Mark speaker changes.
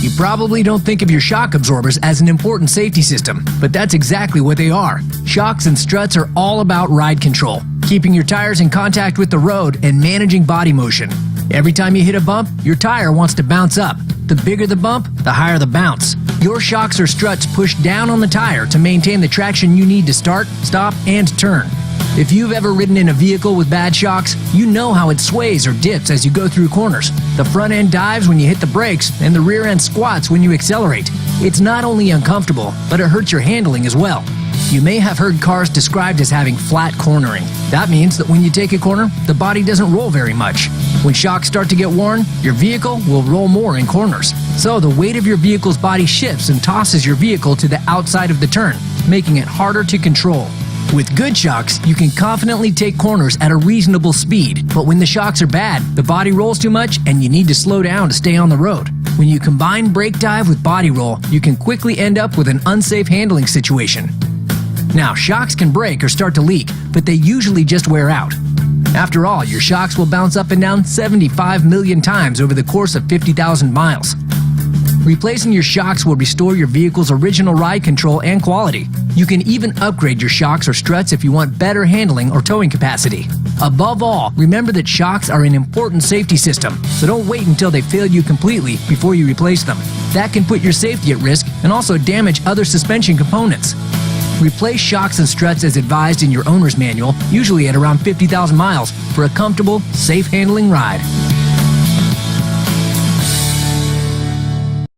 Speaker 1: You probably don't think of your shock absorbers as an important safety system, but that's exactly what they are. Shocks and struts are all about ride control, keeping your tires in contact with the road and managing body motion. Every time you hit a bump, your tire wants to bounce up. The bigger the bump, the higher the bounce. Your shocks or struts push down on the tire to maintain the traction you need to start, stop, and turn. If you've ever ridden in a vehicle with bad shocks, you know how it sways or dips as you go through corners. The front end dives when you hit the brakes, and the rear end squats when you accelerate. It's not only uncomfortable, but it hurts your handling as well. You may have heard cars described as having flat cornering. That means that when you take a corner, the body doesn't roll very much. When shocks start to get worn, your vehicle will roll more in corners. So the weight of your vehicle's body shifts and tosses your vehicle to the outside of the turn, making it harder to control. With good shocks, you can confidently take corners at a reasonable speed, but when the shocks are bad, the body rolls too much and you need to slow down to stay on the road. When you combine brake dive with body roll, you can quickly end up with an unsafe handling situation. Now, shocks can break or start to leak, but they usually just wear out. After all, your shocks will bounce up and down 75 million times over the course of 50,000 miles. Replacing your shocks will restore your vehicle's original ride control and quality. You can even upgrade your shocks or struts if you want better handling or towing capacity. Above all, remember that shocks are an important safety system, so don't wait until they fail you completely before you replace them. That can put your safety at risk and also damage other suspension components. Replace shocks and struts as advised in your owner's manual, usually at around 50,000 miles, for a comfortable, safe handling ride.